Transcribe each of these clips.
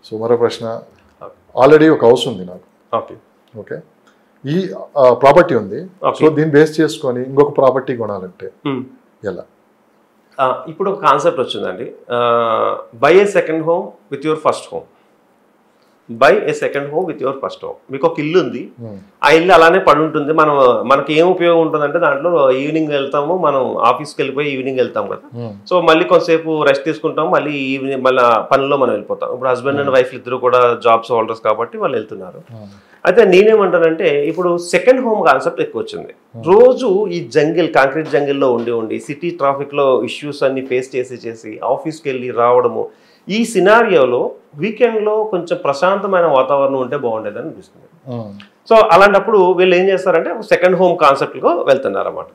So మరో ప్రశ్న, already ఒక హౌస్ ఉంది నాకు. ఓకే ఓకే, ఈ ప్రాపర్టీ ఉంది. సో దీన్ని బేస్ చేసుకొని ఇంకొక ప్రాపర్టీ కొనాలంటే ఎలా? ఇప్పుడు ఒక కాన్సెప్ట్ వచ్చిందండి, by A second home with your first home. By A second home with your first home. మీకు ఒక ఇల్లు ఉంది, ఆ ఇల్లు అలానే పడి ఉంటుంది. మనకి ఏం ఉపయోగం ఉంటుందంటే దాంట్లో ఈవినింగ్ వెళ్తాము, మనం ఆఫీస్కి వెళ్ళిపోయి ఈవినింగ్ వెళ్తాం కదా. సో మళ్ళీ కొంతసేపు రెస్ట్ తీసుకుంటాం, మళ్ళీ ఈవినింగ్ మళ్ళీ పనిలో మనం వెళ్ళిపోతాం. ఇప్పుడు హస్బెండ్ అండ్ వైఫ్ ఇద్దరు కూడా జాబ్స్ హోల్డర్స్ కాబట్టి వాళ్ళు వెళ్తున్నారు. అయితే నేనేమంటానంటే ఇప్పుడు సెకండ్ హోమ్ కాన్సెప్ట్ ఎక్కువ వచ్చింది. రోజు ఈ కాంక్రీట్ జంగిల్లో ఉండి సిటీ ట్రాఫిక్లో ఇష్యూస్ అన్ని ఫేస్ చేసి ఆఫీస్కి వెళ్ళి రావడము, ఈ సినారియోలో వీకెండ్లో కొంచెం ప్రశాంతమైన వాతావరణం ఉంటే బాగుండేదని అనిపిస్తుంది. సో అలాంటప్పుడు వీళ్ళు ఏం చేస్తారంటే సెకండ్ హోమ్ కాన్సెప్ట్గా వెళ్తున్నారు అన్నమాట.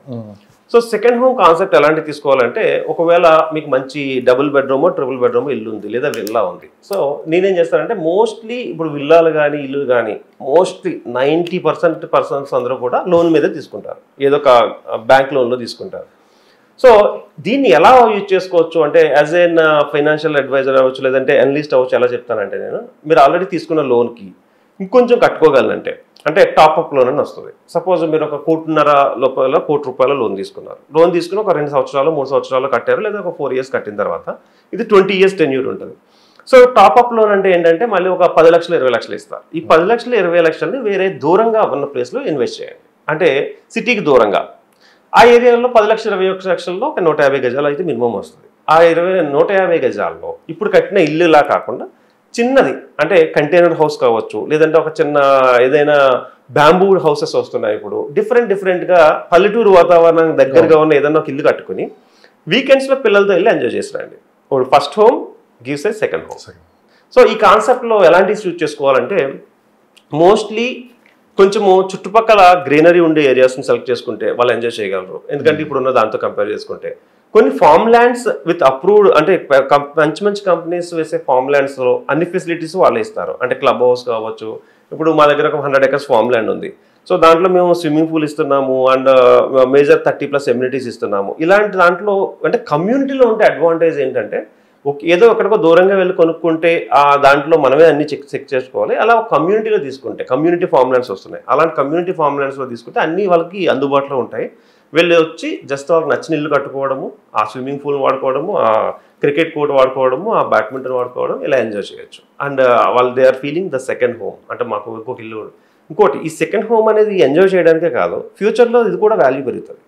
సో సెకండ్ హోమ్ కాన్సెప్ట్ ఎలాంటి తీసుకోవాలంటే, ఒకవేళ మీకు మంచి డబుల్ బెడ్రూమో ట్రిపుల్ బెడ్రూమో ఇల్లు ఉంది లేదా విల్లా ఉంది. సో నేనేం చేస్తానంటే మోస్ట్లీ ఇప్పుడు విల్లాలు కానీ ఇల్లు కానీ మోస్ట్లీ 90% అందరూ కూడా లోన్ మీదే తీసుకుంటారు, ఏదో ఒక బ్యాంక్ లోన్లో తీసుకుంటారు. సో దీన్ని ఎలా యూజ్ చేసుకోవచ్చు అంటే యాజ్ ఎన్ ఫైనాన్షియల్ అడ్వైజర్ అవ్వచ్చు, లేదంటే అనలిస్ట్ అవ్వచ్చు. ఎలా చెప్తానంటే నేను, మీరు ఆల్రెడీ తీసుకున్న లోన్కి ఇంకొంచెం కట్టుకోగలనంటే, అంటే టాప్అప్ లోన్ అని వస్తుంది. సపోజ్ మీరు ఒక 1.5 కోటి లోన్ తీసుకున్నారు. లోన్ తీసుకుని ఒక 2 సంవత్సరాలు 3 సంవత్సరాలు కట్టారు, లేదా ఒక 4 years కట్టిన తర్వాత ఇది 20 years టెన్యూర్ ఉంటుంది. సో టాప్అప్ లోన్ అంటే ఏంటంటే మళ్ళీ ఒక 10 లక్షలు 20 లక్షలు ఇస్తారు. ఈ 10 లక్షలు 20 లక్షలని వేరే దూరంగా ఉన్న ప్లేస్లో ఇన్వెస్ట్ చేయండి, అంటే సిటీకి దూరంగా. ఆ ఏరియాలో 10 లక్షలు 21 లక్షల్లో ఒక 150 గజాలు అయితే మినిమం వస్తుంది. ఆ 150 గజాల్లో ఇప్పుడు కట్టిన ఇల్లులా కాకుండా చిన్నది, అంటే కంటైనర్ హౌస్ కావచ్చు, లేదంటే ఒక చిన్న ఏదైనా బ్యాంబూ హౌసెస్ వస్తున్నాయి. ఇప్పుడు డిఫరెంట్గా పల్లెటూరు వాతావరణం దగ్గరగా ఉన్న ఏదైనా ఒక ఇల్లు కట్టుకుని వీకెండ్స్లో పిల్లలతో వెళ్ళి ఎంజాయ్ చేసిరండి. ఇప్పుడు first home gives a second home. So ఈ కాన్సెప్ట్లో ఎలాంటి చూస్ చేసుకోవాలంటే, మోస్ట్లీ కొంచెము చుట్టుపక్కల గ్రీనరీ ఉండే ఏరియాస్ని సెలెక్ట్ చేసుకుంటే వాళ్ళు ఎంజాయ్ చేయగలరు. ఎందుకంటే ఇప్పుడున్న దాంతో కంపేర్ చేసుకుంటే కొన్ని ఫార్మ్ ల్యాండ్స్ విత్ అప్రూవ్డ్, అంటే మంచి కంపెనీస్ వేసే ఫార్మ్ ల్యాండ్స్లో అన్ని ఫెసిలిటీస్ వాళ్ళే ఇస్తారు. అంటే క్లబ్ హౌస్ కావచ్చు. ఇప్పుడు మా దగ్గర ఒక 100 acres ఫార్మ్ ల్యాండ్ ఉంది. సో దాంట్లో మేము స్విమ్మింగ్ పూల్ ఇస్తున్నాము అండ్ మేజర్ 30+ ఎమ్యూనిటీస్ ఇస్తున్నాము. ఇలాంటి దాంట్లో అంటే కమ్యూనిటీలో ఉంటే అడ్వాంటేజ్ ఏంటంటే, ఏదో ఎక్కడికో దూరంగా వెళ్ళి కొనుక్కుంటే ఆ దాంట్లో మనమే అన్ని చెక్ చేసుకోవాలి. అలా కమ్యూనిటీలో తీసుకుంటే కమ్యూనిటీ ఫార్మ్ ల్యాండ్స్ వస్తున్నాయి. అలాంటి కమ్యూనిటీ ఫార్మ్ ల్యాండ్స్లో తీసుకుంటే అన్ని వాళ్ళకి అందుబాటులో ఉంటాయి. వెళ్ళి వచ్చి జస్ట్ వాళ్ళకి నచ్చిన ఇల్లు కట్టుకోవడము, ఆ స్విమ్మింగ్ పూల్ వాడుకోవడము, ఆ క్రికెట్ కోర్ట్ వాడుకోవడము, ఆ బ్యాడ్మింటన్ వాడుకోవడం, ఇలా ఎంజాయ్ చేయొచ్చు. అండ్ వాళ్ళు they are feeling the second home. అంటే మాకు ఇంకొక ఇల్లు. ఇంకోటి, ఈ సెకండ్ హోమ్ అనేది ఎంజాయ్ చేయడానికే కాదు, ఫ్యూచర్లో ఇది కూడా వాల్యూ పెరుగుతుంది.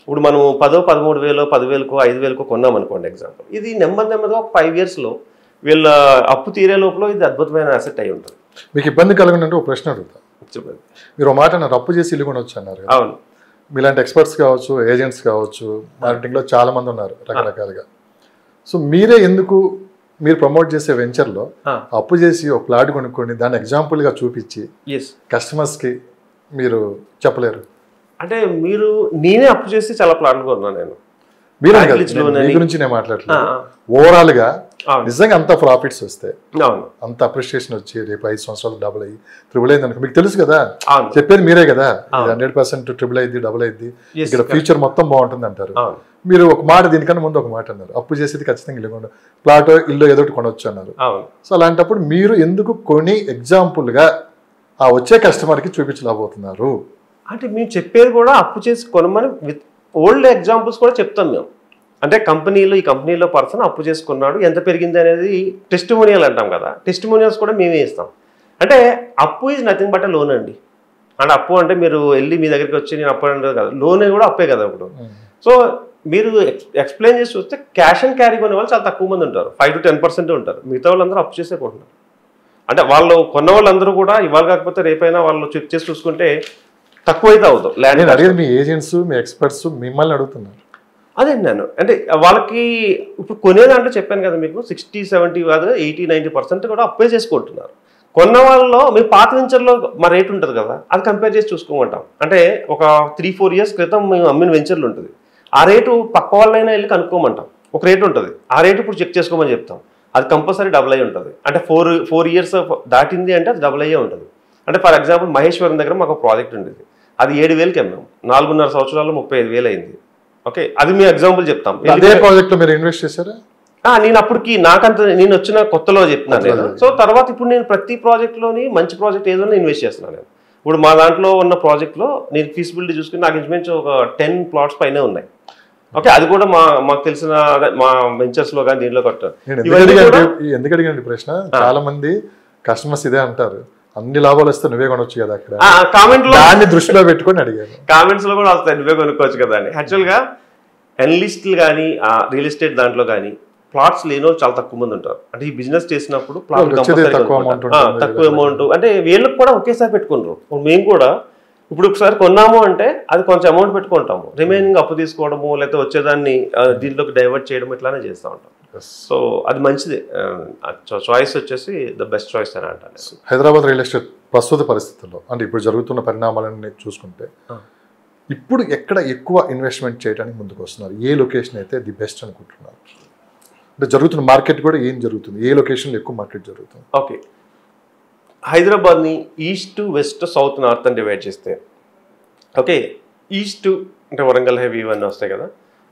ఇప్పుడు మనం 10,000, 13,000, 10,000, 5,000 కొన్నాం అనుకోండి ఎగ్జాంపుల్. ఇది నెమ్మదిగా ఒక 5 yearsలో వీళ్ళ అప్పు తీరే లోపల ఇది అద్భుతమైన అసెట్ అయి ఉంటుంది. మీకు ఇబ్బంది కలగనంటే ఒక ప్రశ్న అడుగుతా. చెప్పండి. మీరు మాట అన్నారు అప్పు చేసి ఇల్లు కొనవచ్చు అన్నారు. అవును. మీలాంటి ఎక్స్పర్ట్స్ కావచ్చు, ఏజెంట్స్ కావచ్చు, మార్కెటింగ్లో చాలా మంది ఉన్నారు రకరకాలుగా. సో మీరే ఎందుకు మీరు ప్రమోట్ చేసే వెంచర్లో అప్పు చేసి ఒక ప్లాట్ కొనుక్కొని దాన్ని ఎగ్జాంపుల్గా చూపించి కస్టమర్స్కి మీరు చెప్పలేరు? అంటే నేనే అప్పు చేసి చాలా ప్లాట్లు కొన్నాను నేను. మీ గురించి నేను మాట్లాడలేదు, ఓవరాల్ గా నిజంగా అంత ప్రాఫిట్స్ వస్తాయి, అంత అప్రిషియేషన్ వచ్చి రేపు 5 సంవత్సరాలు డబుల్ అయ్యి ట్రిపుల్ అయింది అనుకో, మీకు తెలుసు కదా, చెప్పేది మీరే కదా, 100% ట్రిపుల్ అయింది డబుల్ అయింది, ఇక్కడ ఫ్యూచర్ మొత్తం బాగుంటుంది అంటారు. మీరు ఒక మాట దీనికన్నా ముందు ఒక మాట అన్నారు, అప్పు చేసేది ఖచ్చితంగా ఇల్లు ప్లాట్ ఇల్లు ఏదో ఒకటి కొనవచ్చు అన్నారు. సో అలాంటప్పుడు మీరు ఎందుకు కొని ఎగ్జాంపుల్ గా ఆ వచ్చే కస్టమర్ కి చూపించలేకపోతున్నారు? అంటే మేము చెప్పేది కూడా అప్పు చేసి కొనమని విత్ ఓల్డ్ ఎగ్జాంపుల్స్ కూడా చెప్తాం మేము. అంటే ఈ కంపెనీలో పర్సన్ అప్పు చేసుకున్నాడు, ఎంత పెరిగింది అనేది టెస్టిమోనియల్ అంటాం కదా, టెస్టిమోనియల్స్ కూడా మేమే ఇస్తాం. అంటే అప్పు ఈజ్ నథింగ్ బట్ లోన్ అండి. అంటే అప్పు అంటే మీరు వెళ్ళి మీ దగ్గరికి వచ్చి నేను అప్పు అంటే కదా, లోన్ కూడా అప్పే కదా ఇప్పుడు. సో మీరు ఎక్స్ప్లెయిన్ చేసి చూస్తే క్యాష్ అండ్ క్యారీ కొనే వాళ్ళు చాలా తక్కువ మంది ఉంటారు, 5 to 10% ఉంటారు. మిగతా వాళ్ళందరూ అప్పు చేసే కొంటున్నారు. అంటే వాళ్ళు కొన్న వాళ్ళందరూ కూడా ఇవాళ కాకపోతే రేపైనా వాళ్ళు చెక్ చేసి చూసుకుంటే తక్కువైతే అవుతాం. మీ ఏజెంట్స్ మీ ఎక్స్పర్ట్స్ మిమ్మల్ని అడుగుతున్నారు. అదే నేను అంటే వాళ్ళకి ఇప్పుడు కొనేదాంట్లో చెప్పాను కదా మీకు 60-70 కాదు 80-90% కూడా అప్పే చేసుకుంటున్నారు. కొన్న వాళ్ళలో మీ పాత వెంచర్లో మా రేట్ ఉంటుంది కదా, అది కంపేర్ చేసి చూసుకోమంటాం. అంటే ఒక 3-4 years క్రితం మేము అమ్మిన వెంచర్లు ఉంటుంది, ఆ రేటు పక్క వాళ్ళైనా వెళ్ళి కనుక్కోమంటాం. ఒక రేటు ఉంటుంది, ఆ రేటు ఇప్పుడు చెక్ చేసుకోమని చెప్తాం. అది కంపల్సరీ డబుల్ అయ్యి ఉంటుంది. అంటే 4 years దాటింది అంటే అది డబుల్ అయ్యే ఉంటుంది. అంటే ఫర్ ఎగ్జాంపుల్ మహేశ్వరం దగ్గర మాకు ఒక ప్రాజెక్ట్ ఉండేది, అది 7,000కి అమ్మాము, 4.5 సంవత్సరాల్లో 35,000 అయింది. ఓకే, అది మీ ఎగ్జాంపుల్ చెప్తాం. అదే ప్రాజెక్ట్లో మీరు ఇన్వెస్ట్ చేశారా? నేను అప్పటికి నాకంత నేను వచ్చిన కొత్తలో చెప్తున్నాను నేను. సో తర్వాత ఇప్పుడు నేను ప్రతి ప్రాజెక్ట్లోని మంచి ప్రాజెక్ట్ ఏదో ఇన్వెస్ట్ చేస్తున్నాను నేను. ఇప్పుడు మా దాంట్లో ఉన్న ప్రాజెక్ట్లో నేను ఫీజిబిలిటీ చూసుకుని నాకు ఇంచుమించు ఒక 10 ప్లాట్స్ పైనే ఉన్నాయి. ఓకే, అది కూడా మాకు తెలిసిన మా వెంచర్స్ లో కానీ దీంట్లో కట్టారు. ఎందుకు అడిగిన ప్రశ్న, చాలా మంది కస్టమర్స్ ఇదే అంటారు, అన్ని లాభాలు వస్తే నువ్వే కొనొచ్చు కదా అక్కడ. కామెంట్ లో దాన్ని దృష్టిలో పెట్టుకొని అడిగాను. కామెంట్స్ లో కూడా వస్తాయి నువ్వే కొనుక్కోవచ్చు కదా అని. యాక్చువల్ గా ఎనలిస్టులు కానీ రియల్ ఎస్టేట్ దాంట్లో కానీ ప్లాట్స్ లేని వాళ్ళు చాలా తక్కువ మంది ఉంటారు. అంటే ఈ బిజినెస్ చేసినప్పుడు ప్లాట్ తక్కువ అమౌంట్ అంటే వీళ్ళకి కూడా ఒకేసారి పెట్టుకుంటారు. మేము కూడా ఇప్పుడు ఒకసారి కొన్నాము అంటే అది కొంచెం అమౌంట్ పెట్టుకుంటాము, రిమైనింగ్ అప్పు తీసుకోవడము లేకపోతే వచ్చేదాన్ని దీంట్లోకి డైవర్ట్ చేయడం ఇట్లానే చేస్తూ ఉంటాం. సో అది మంచిది. చాయిస్ వచ్చేసి ద బెస్ట్ చాయిస్ అని అంటాను. హైదరాబాద్ రియల్ ఎస్టేట్ ప్రస్తుత పరిస్థితుల్లో అంటే ఇప్పుడు జరుగుతున్న పరిణామాలను చూసుకుంటే ఇప్పుడు ఎక్కడ ఎక్కువ ఇన్వెస్ట్మెంట్ చేయడానికి ముందుకు వస్తున్నారు? ఏ లొకేషన్ అయితే ది బెస్ట్ అనుకుంటున్నారు? అంటే జరుగుతున్న మార్కెట్ కూడా ఏం జరుగుతుంది, ఏ లొకేషన్లో ఎక్కువ మార్కెట్ జరుగుతుంది? ఓకే, హైదరాబాద్ని ఈస్ట్ వెస్ట్ సౌత్ నార్త్ అని డివైడ్ చేస్తే, ఓకే ఈస్ట్ అంటే వరంగల్ హైవే ఇవన్నీ వస్తాయి కదా,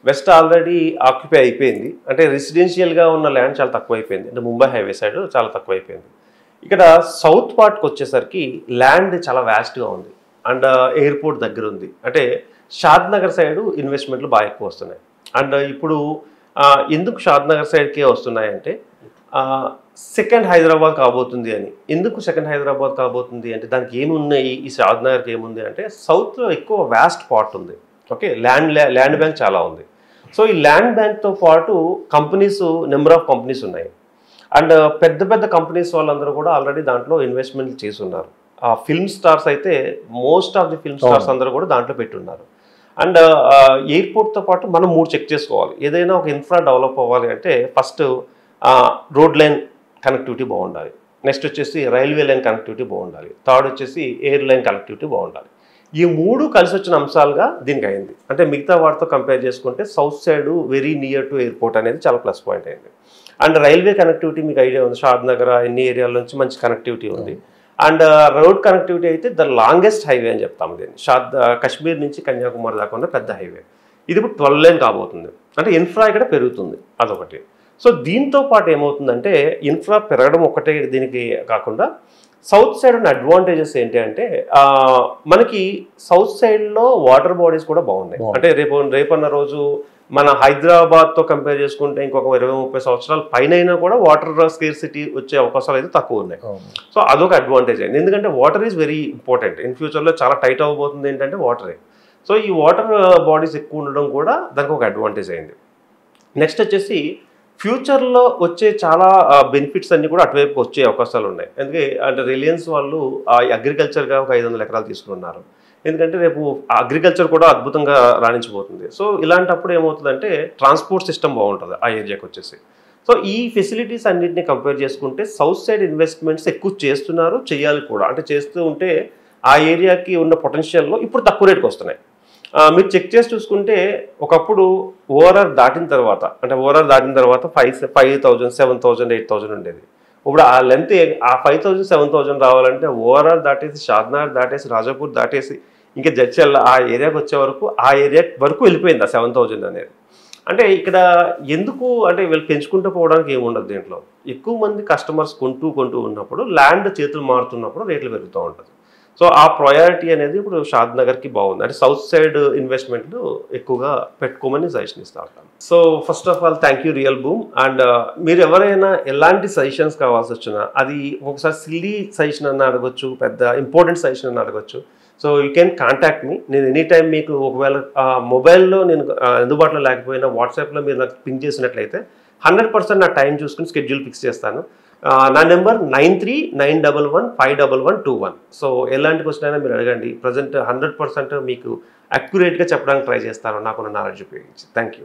వెస్ట్ ఆల్రెడీ ఆక్యుపై అయిపోయింది, అంటే రెసిడెన్షియల్గా ఉన్న ల్యాండ్ చాలా తక్కువ అయిపోయింది, అంటే ముంబై హైవే సైడ్ చాలా తక్కువ అయిపోయింది. ఇక్కడ సౌత్ పార్ట్కి వచ్చేసరికి ల్యాండ్ చాలా వ్యాస్ట్గా ఉంది అండ్ ఎయిర్పోర్ట్ దగ్గర ఉంది, అంటే షాద్ నగర్ సైడ్ ఇన్వెస్ట్మెంట్లు బాగా ఎక్కువ వస్తున్నాయి. అండ్ ఇప్పుడు ఎందుకు షాద్ నగర్ సైడ్కే వస్తున్నాయంటే సెకండ్ హైదరాబాద్ కాబోతుంది అని. ఎందుకు సెకండ్ హైదరాబాద్ కాబోతుంది అంటే దానికి ఏమున్నాయి, ఈ షాద్ నగర్కి ఏముంది అంటే సౌత్లో ఎక్కువ వ్యాస్ట్ పార్ట్ ఉంది. ఓకే, ల్యాండ్ బ్యాంక్ చాలా ఉంది. సో ఈ ల్యాండ్ బ్యాంక్తో పాటు కంపెనీస్, నెంబర్ ఆఫ్ కంపెనీస్ ఉన్నాయి. అండ్ పెద్ద పెద్ద కంపెనీస్ వాళ్ళందరూ కూడా ఆల్రెడీ దాంట్లో ఇన్వెస్ట్మెంట్ చేసి ఉన్నారు. ఫిల్మ్ స్టార్స్ అయితే most of the film stars అందరూ కూడా దాంట్లో పెట్టున్నారు. అండ్ ఎయిర్పోర్ట్తో పాటు మనం 3 చెక్ చేసుకోవాలి. ఏదైనా ఒక ఇన్ఫ్రా డెవలప్ అవ్వాలి అంటే ఫస్ట్ రోడ్ లైన్ కనెక్టివిటీ బాగుండాలి, నెక్స్ట్ వచ్చేసి రైల్వే లైన్ కనెక్టివిటీ బాగుండాలి, థర్డ్ వచ్చేసి ఎయిర్ లైన్ కనెక్టివిటీ బాగుండాలి. ఈ 3 కలిసి వచ్చిన అంశాలుగా దీనికి అయింది. అంటే మిగతా వాటితో కంపేర్ చేసుకుంటే south side very near to airport అనేది చాలా ప్లస్ పాయింట్ అయింది. అండ్ రైల్వే కనెక్టివిటీ మీకు ఐడియా ఉంది, షాద్ నగర్ ఎన్ని ఏరియాల నుంచి మంచి కనెక్టివిటీ ఉంది. అండ్ రోడ్ కనెక్టివిటీ అయితే ద లాంగెస్ట్ హైవే అని చెప్తాము దీన్ని. కాశ్మీర్ నుంచి కన్యాకుమారి దాకా ఉన్న పెద్ద హైవే. ఇది ఇప్పుడు 12 లైన్ కాబోతుంది, అంటే ఇన్ఫ్రా ఇక్కడ పెరుగుతుంది, అదొకటి. సో దీంతో పాటు ఏమవుతుందంటే ఇన్ఫ్రా పెరగడం ఒకటే దీనికి కాకుండా సౌత్ సైడ్ ఉన్న అడ్వాంటేజెస్ ఏంటి అంటే మనకి సౌత్ సైడ్లో వాటర్ బాడీస్ కూడా బాగున్నాయి. అంటే రేపన్న రోజు మన హైదరాబాద్తో కంపేర్ చేసుకుంటే ఇంకొక 20-30 సంవత్సరాల పైన కూడా వాటర్ స్కేర్సిటీ వచ్చే అవకాశాలు అయితే తక్కువ ఉన్నాయి. సో అదొక అడ్వాంటేజ్ అయింది, ఎందుకంటే water is very important. In ఫ్యూచర్లో చాలా టైట్ అవ్వబోతుంది ఏంటంటే వాటరే. సో ఈ వాటర్ బాడీస్ ఎక్కువ ఉండడం కూడా దానికి ఒక అడ్వాంటేజ్ అయింది. నెక్స్ట్ వచ్చేసి ఫ్యూచర్లో వచ్చే చాలా బెనిఫిట్స్ అన్నీ కూడా అటువైపు వచ్చే అవకాశాలు ఉన్నాయి. ఎందుకంటే అంటే రిలయన్స్ వాళ్ళు అగ్రికల్చర్గా ఒక 500 ఎకరాలు తీసుకున్నారు, ఎందుకంటే రేపు అగ్రికల్చర్ కూడా అద్భుతంగా రాణించబోతుంది. సో ఇలాంటప్పుడు ఏమవుతుందంటే ట్రాన్స్పోర్ట్ సిస్టమ్ బాగుంటుంది ఆ ఏరియాకి వచ్చేసి. సో ఈ ఫెసిలిటీస్ అన్నింటినీ కంపేర్ చేసుకుంటే సౌత్ సైడ్ ఇన్వెస్ట్మెంట్స్ ఎక్కువ చేస్తున్నారు, చేయాలి కూడా. అంటే చేస్తూ ఉంటే ఆ ఏరియాకి ఉన్న పొటెన్షియల్లో ఇప్పుడు తక్కువ రేటుకి వస్తున్నాయి. మీరు చెక్ చేసి చూసుకుంటే ఒకప్పుడు ఓఆర్ఆర్ దాటిన తర్వాత, అంటే ఓఆర్ఆర్ దాటిన తర్వాత 5,000, 7,000, 8,000 ఉండేది. ఇప్పుడు ఆ లెంత్ ఆ 5,000, 7,000 రావాలంటే ఓఆర్ఆర్ దాటేసి, షాద్నగర్ దాటేసి, రాజాపూర్ దాటేసి, ఇంకా జడ్చల్ల ఆ ఏరియాకి వచ్చే వరకు ఆ ఏరియా వరకు వెళ్ళిపోయింది ఆ 7,000 అనేది. అంటే ఇక్కడ ఎందుకు అంటే వీళ్ళు పెంచుకుంటూ పోవడానికి ఏముండదు దీంట్లో. ఎక్కువ మంది కస్టమర్స్ కొంటూ ఉన్నప్పుడు ల్యాండ్ చేతులు మారుతున్నప్పుడు రేట్లు పెరుగుతూ ఉంటుంది. సో ఆ ప్రయారిటీ అనేది ఇప్పుడు షాద్ నగర్కి బాగుంది, అంటే సౌత్ సైడ్ ఇన్వెస్ట్మెంట్లు ఎక్కువగా పెట్టుకోమని సజెషన్ ఇస్తా ఉంటాను. So first of all thank you real boom. And మీరు ఎవరైనా ఎలాంటి సజెషన్స్ కావాల్సి వచ్చినా అది ఒకసారి సిల్లీ సజెషన్ అన్న అడగొచ్చు, పెద్ద ఇంపార్టెంట్ సజెషన్ అన్న అడగొచ్చు. So you can contact me. నేను ఎనీ టైం మీకు ఒకవేళ మొబైల్లో నేను అందుబాటులో లేకపోయినా వాట్సాప్లో మీరు నాకు పింక్ చేసినట్లయితే 100% నా టైం చూసుకుని స్కెడ్యూల్ ఫిక్స్ చేస్తాను. నా నెంబర్ 9391151121. సో ఎలాంటి క్వశ్చన్ అయినా మీరు అడగండి. ప్రజెంట్ 100% మీకు అక్యురేట్గా చెప్పడానికి ట్రై చేస్తాను నాకున్న నాలెడ్జ్ ఉపయోగించి. Thank you.